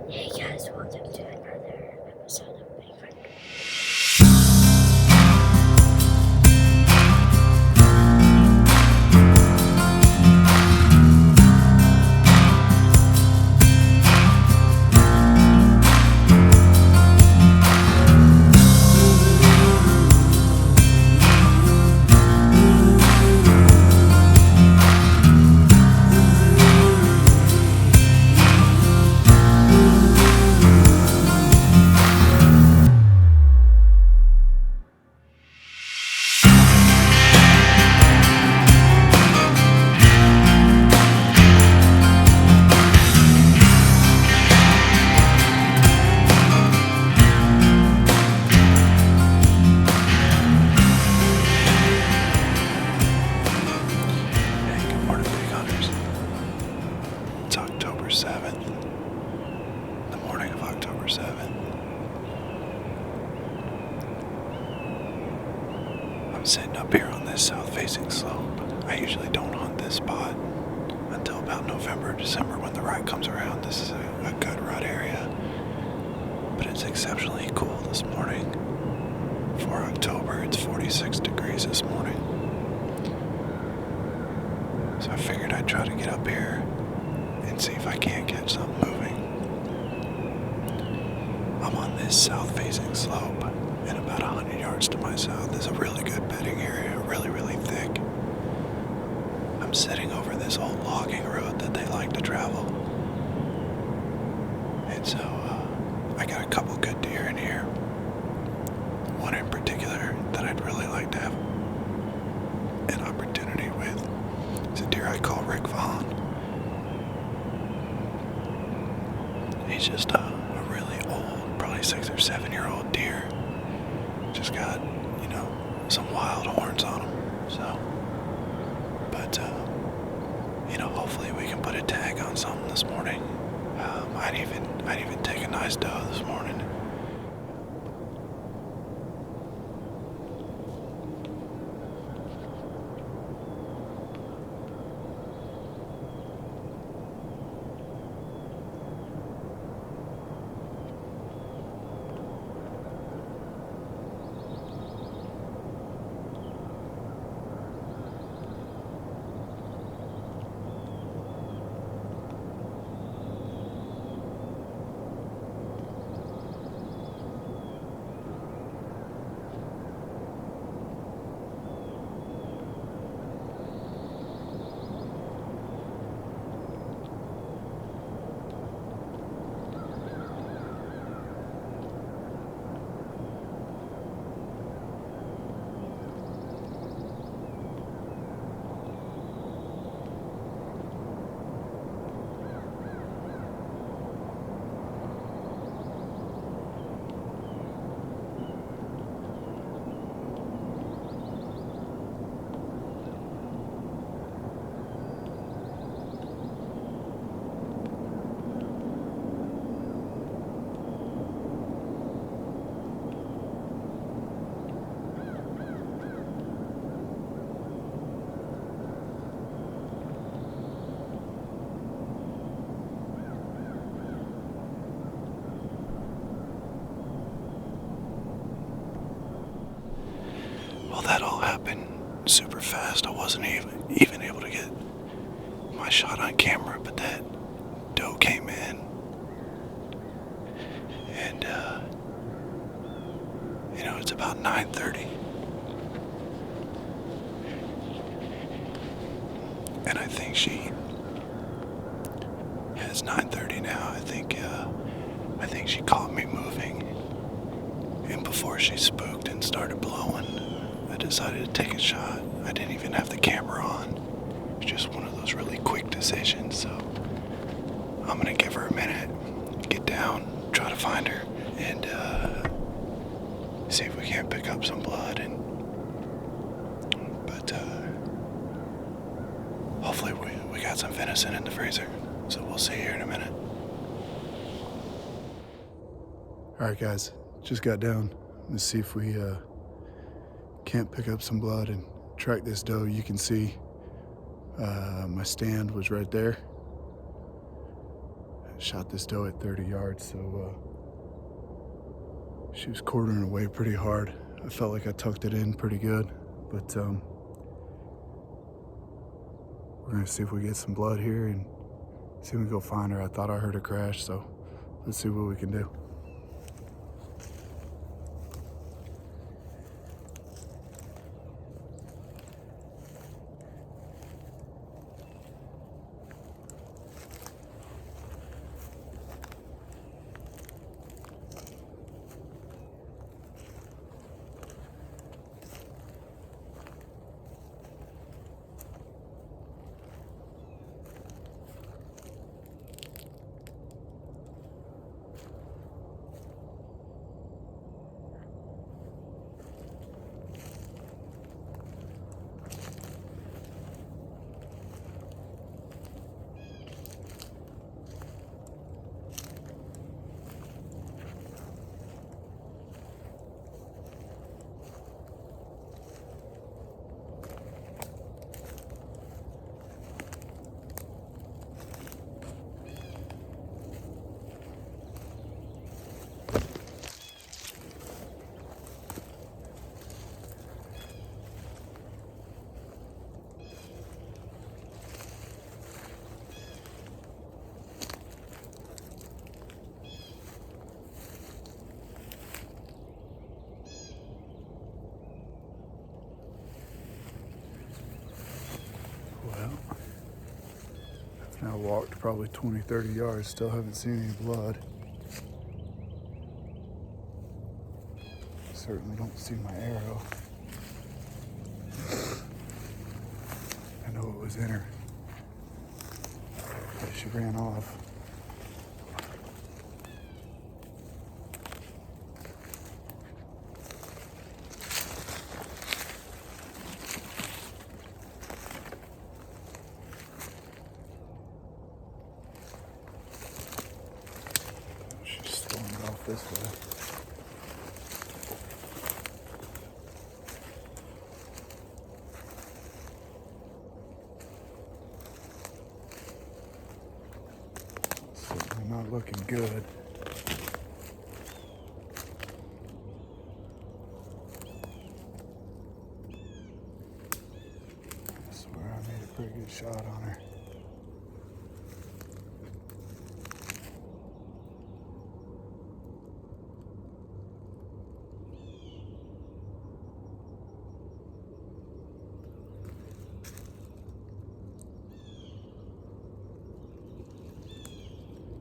Hey guys, welcome to another episode of Big Hunter. Good morning, Big Hunters. It's October 7th, the morning of October 7th. I'm sitting up here on this south-facing slope. I usually don't hunt this spot until about November or December when the rut comes around. This is a good rut area, but it's exceptionally cool this morning. For October, it's 46 degrees this morning. So I figured I'd try to get up here and see if I can't catch something moving. I'm on this south-facing slope, and about 100 yards to my south is a really good bedding area, really thick. I'm sitting over this old logging road that they like to travel. And so I got a couple good deer in here. One in particular that I'd really like to have an opportunity with. It's a deer I call Rick Vaughn. He's just a really old, probably 6 or 7 year old deer. Just got, some wild horns on him. So, but, hopefully we can put a tag on something this morning. I'd even take a nice doe this morning. Well, that all happened super fast. I wasn't even able to get my shot on camera, but that doe came in, and it's about 9:30, and I think it's 9:30 now. I think she caught me moving, and before she spooked and started blowing, I decided to take a shot. I didn't even have the camera on. It was just one of those really quick decisions, so I'm gonna give her a minute, get down, try to find her, and see if we can't pick up some blood. But hopefully we got some venison in the freezer, so we'll see here in a minute. Alright guys, just got down. Let's see if we can't pick up some blood and track this doe. You can see my stand was right there. shot this doe at 30 yards, so she was quartering away pretty hard. I felt like I tucked it in pretty good, but we're gonna see if we get some blood here and see if we can go find her. I thought I heard a crash, so let's see what we can do. Well, I've now walked probably 20, 30 yards, still haven't seen any blood. Certainly don't see my arrow. I know it was in her, but she ran off. She's stormed off this way. Certainly not looking good. I swear I made a pretty good shot on her.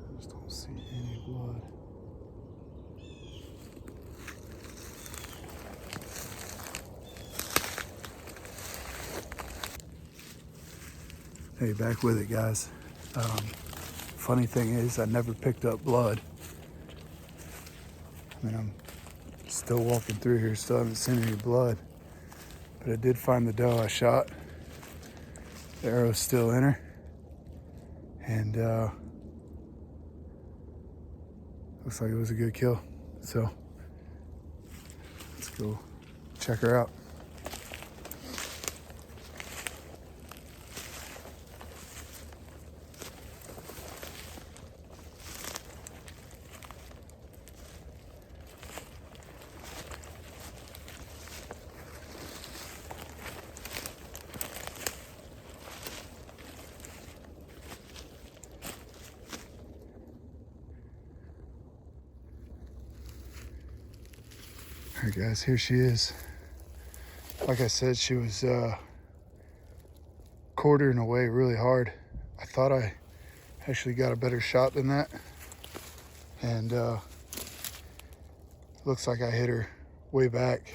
I just don't see any blood. Hey, back with it, guys. Funny thing is, I never picked up blood. I mean, I'm still walking through here, still haven't seen any blood. But I did find the doe I shot. The arrow's still in her. And looks like it was a good kill. So let's go check her out. All right, guys, here she is. Like I said, she was quartering away really hard. I thought I actually got a better shot than that. And looks like I hit her way back.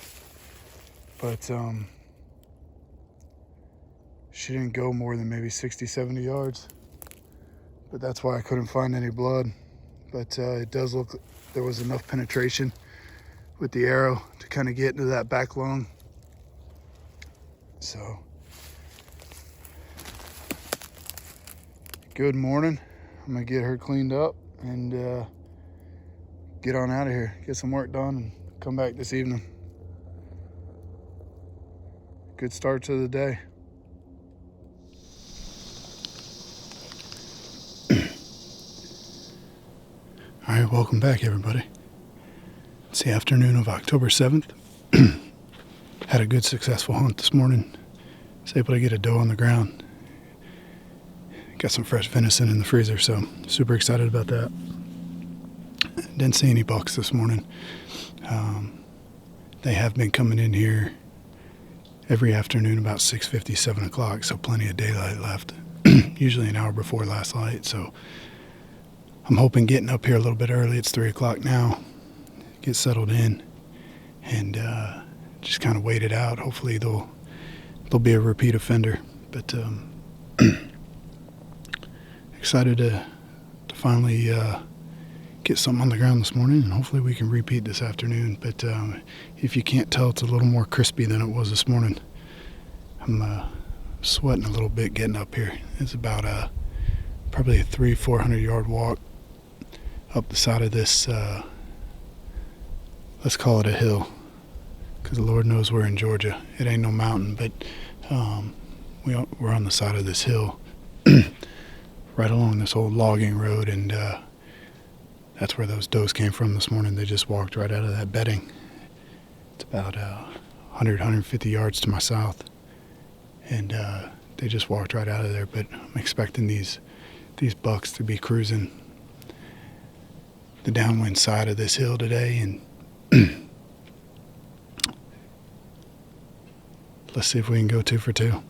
But she didn't go more than maybe 60, 70 yards. But that's why I couldn't find any blood. But it does look there was enough penetration with the arrow to kind of get into that back lung. So, good morning. I'm gonna get her cleaned up and get on out of here, get some work done, and come back this evening. Good start to the day. All right, welcome back, everybody. It's the afternoon of October 7th. Had a good, successful hunt this morning. Was able to get a doe on the ground. Got some fresh venison in the freezer, so super excited about that. Didn't see any bucks this morning. They have been coming in here every afternoon about 6:50, 7 o'clock, so plenty of daylight left. Usually an hour before last light, so I'm hoping getting up here a little bit early. It's 3 o'clock now. Get settled in and just kind of wait it out. Hopefully they'll be a repeat offender. But excited to finally get something on the ground this morning, and hopefully we can repeat this afternoon. But if you can't tell, it's a little more crispy than it was this morning. I'm sweating a little bit getting up here. It's about probably a 300-400 yard walk up the side of this, let's call it a hill, because the Lord knows we're in Georgia. It ain't no mountain, but we're on the side of this hill right along this old logging road, and that's where those does came from this morning. They just walked right out of that bedding. It's about 150 yards to my south, and they just walked right out of there. But I'm expecting these bucks to be cruising the downwind side of this hill today, and let's see if we can go 2 for 2.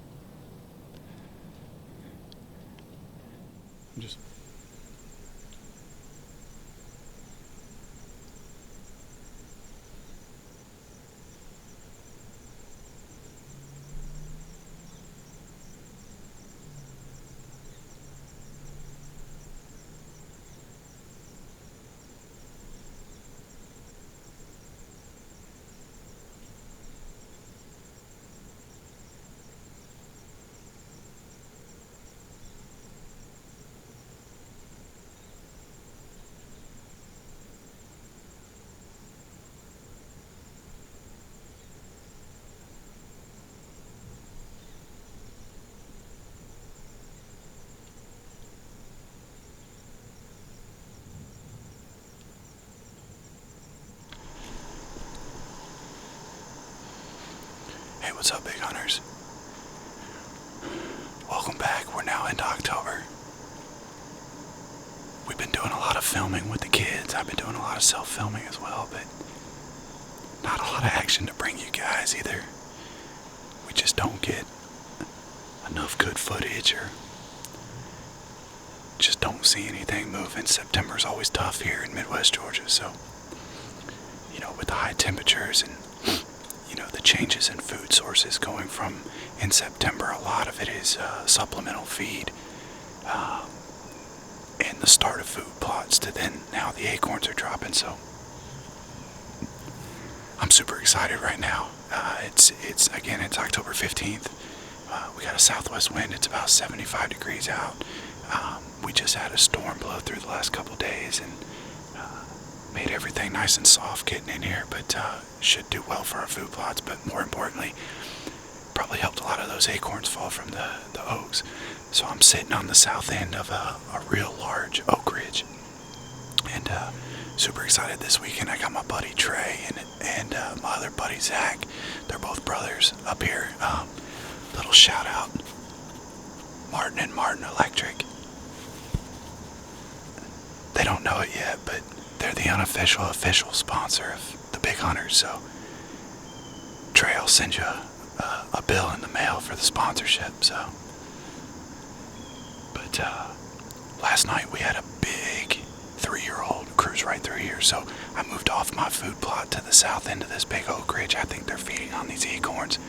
Hey, what's up, big hunters? Welcome back. We're now into October. We've been doing a lot of filming with the kids. I've been doing a lot of self-filming as well, but not a lot of action to bring you guys either. We just don't get enough good footage, or just don't see anything moving. September's always tough here in Midwest Georgia, so with the high temperatures and the changes in food sources going from, in September, a lot of it is supplemental feed and the start of food plots, to then now the acorns are dropping. So I'm super excited right now. It's October 15th. We got a southwest wind. It's about 75 degrees out. We just had a storm blow through the last couple days and made everything nice and soft getting in here, but should do well for our food plots. But more importantly, probably helped a lot of those acorns fall from the oaks. So I'm sitting on the south end of a real large oak ridge, and super excited this weekend. I got my buddy Trey and my other buddy Zach. They're both brothers up here. Little shout out, Martin and Martin Electric. They don't know it yet, but they're the unofficial official sponsor of the Big Hunters. So Trey, I'll send you a bill in the mail for the sponsorship. So, but last night we had a big 3-year-old cruise right through here. So I moved off my food plot to the south end of this big oak ridge. I think they're feeding on these acorns,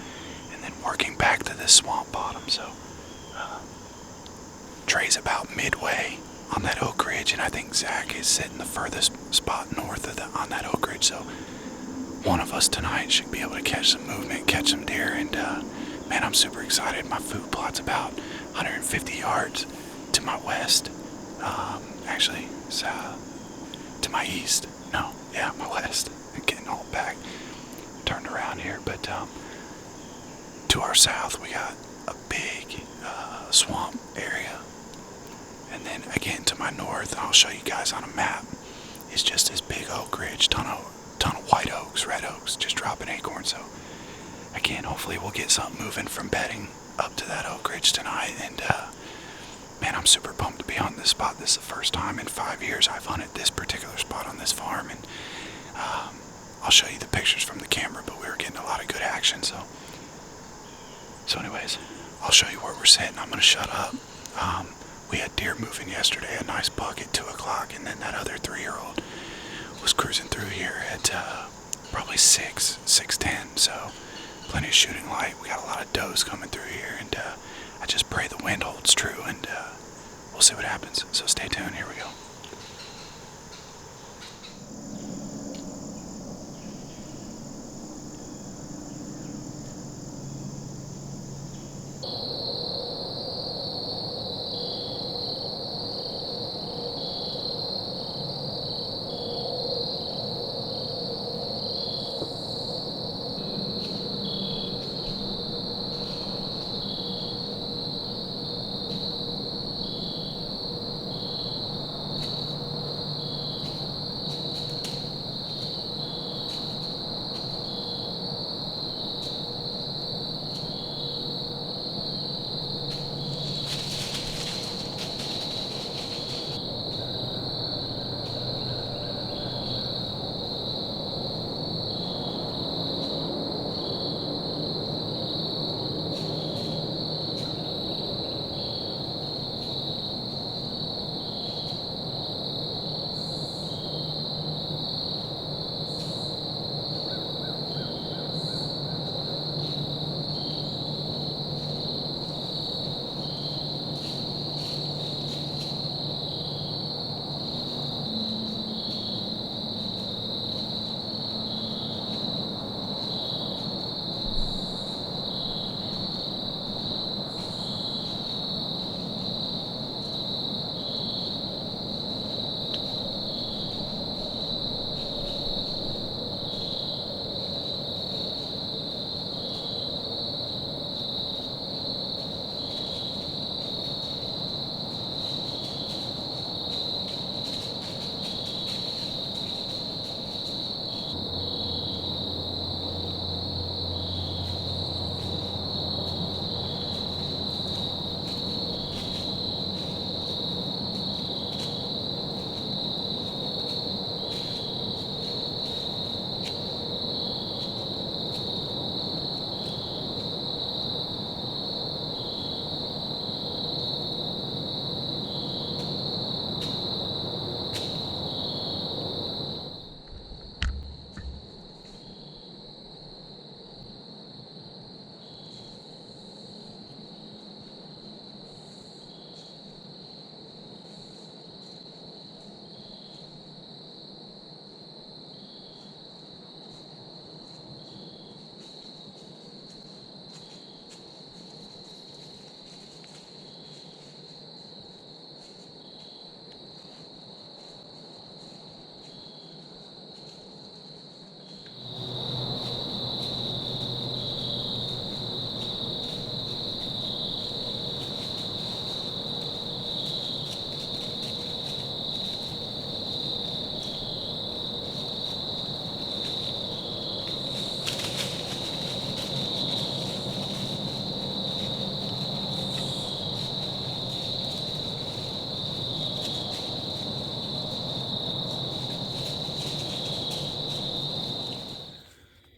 and then working back to this swamp bottom. So Trey's about midway on that oak ridge, and I think Zach is sitting the furthest spot north of on that oak ridge. So one of us tonight should be able to catch some movement, catch some deer, and man, I'm super excited. My food plot's about 150 yards to my west. Actually, it's to my east. No, yeah, my west. I'm getting all back, turned around here, but to our south we got a big swamp area. And then again to my north, I'll show you guys on a map, is just this big oak ridge, ton of white oaks, red oaks, just dropping acorns. So again, hopefully we'll get something moving from bedding up to that oak ridge tonight. And man, I'm super pumped to be on this spot. This is the first time in 5 years I've hunted this particular spot on this farm, and I'll show you the pictures from the camera, but we were getting a lot of good action. So anyways, I'll show you where we're sitting. I'm gonna shut up. We had deer moving yesterday, a nice buck at 2 o'clock, and then that other 3-year-old was cruising through here at probably 6:10. So plenty of shooting light. We got a lot of does coming through here, and I just pray the wind holds true, and we'll see what happens. So stay tuned. Here we go.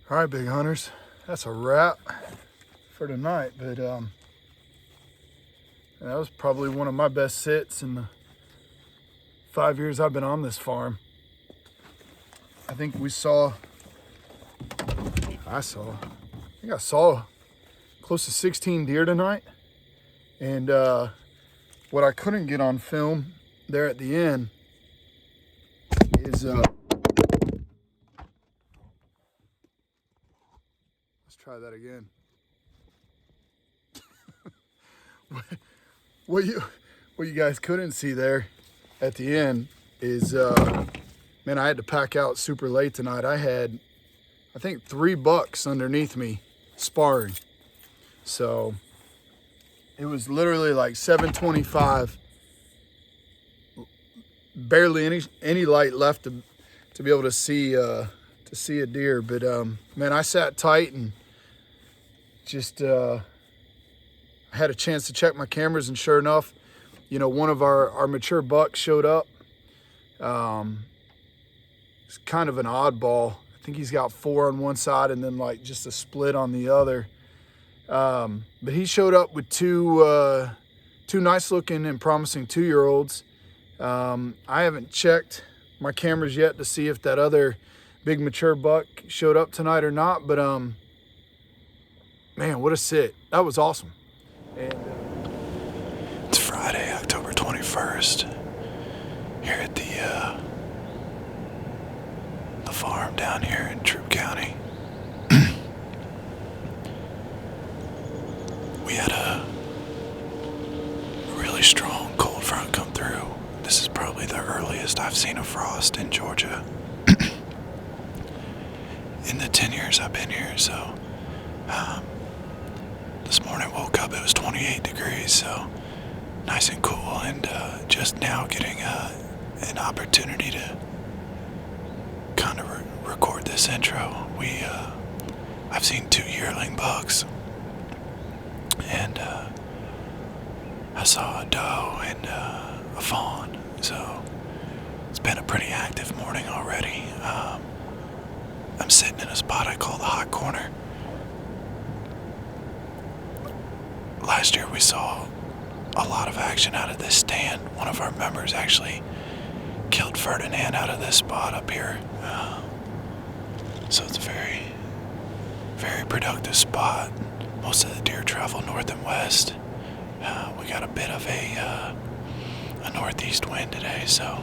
All right, big hunters, that's a wrap for tonight. But that was probably one of my best sits in the 5 years I've been on this farm. I think I saw close to 16 deer tonight. And what I couldn't get on film there at the end is let's try that again. What you guys couldn't see there at the end is man, I had to pack out super late tonight. I had, I think, 3 bucks underneath me sparring. So it was literally like 7:25 barely any light left to be able to see a deer. But man, I sat tight and just I had a chance to check my cameras, and sure enough, you know, one of our mature bucks showed up. It's kind of an oddball. I think he's got 4 on one side and then like just a split on the other. But he showed up with two nice looking and promising 2-year-olds. I haven't checked my cameras yet to see if that other big mature buck showed up tonight or not, but man, what a sit. That was awesome. And It's Friday, October 21st, here at the farm down here in Troup County. We had a really strong cold front come through. This is probably the earliest I've seen a frost in Georgia in the 10 years I've been here. So this morning woke up, it was 28 degrees, so nice and cool, and just now getting an opportunity to kind of record this intro. I've seen 2 yearling bucks, and I saw a doe and a fawn, so it's been a pretty active morning already. I'm sitting in a spot I call the hot corner. Last year we saw a lot of action out of this stand. One of our members actually killed Ferdinand out of this spot up here. So it's a very, very productive spot. Most of the deer travel north and west. We got a bit of a northeast wind today, so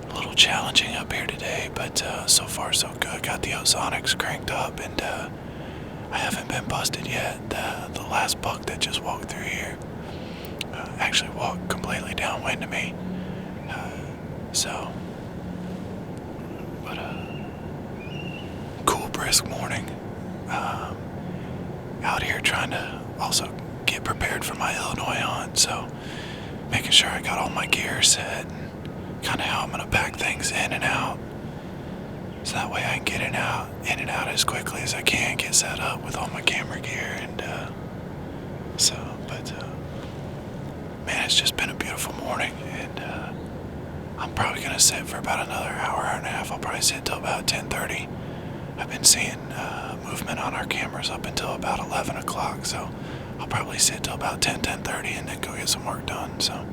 a little challenging up here today, but so far so good. Got the ozonics cranked up, and I haven't been busted yet. The last buck that just walked through here actually walked completely downwind to me. But cool, brisk morning. Out here trying to also get prepared for my Illinois hunt, so making sure I got all my gear set and kind of how I'm going to pack things in and out, so that way I can get in and out as quickly as I can, get set up with all my camera gear, and man, it's just been a beautiful morning, and I'm probably going to sit for about another hour and a half. I'll probably sit till about 10:30. I've been seeing movement on our cameras up until about 11 o'clock, so I'll probably sit till about 10:30 and then go get some work done. So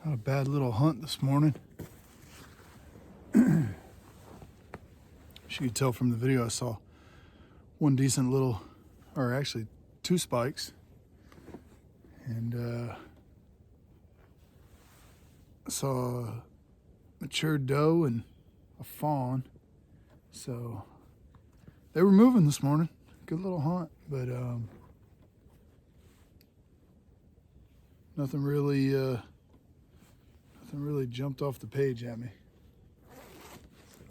Not a bad little hunt this morning. As you could tell from the video, I saw one decent little, or actually 2 spikes. And I saw a mature doe and a fawn. So they were moving this morning. Good little hunt, but nothing really jumped off the page at me. So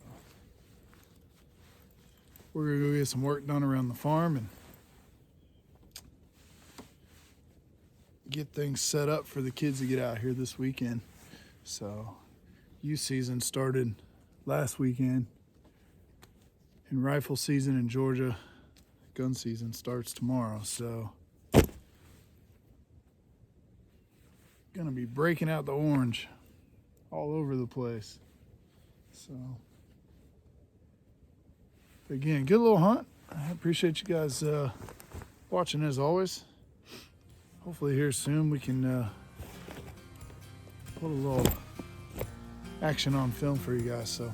we're gonna go get some work done around the farm and get things set up for the kids to get out here this weekend. So youth season started last weekend, and rifle season in Georgia, gun season starts tomorrow. So gonna be breaking out the orange all over the place. So again, good little hunt. I appreciate you guys watching as always. Hopefully here soon we can put a little action on film for you guys. So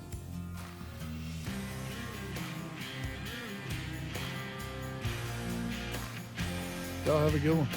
y'all have a good one.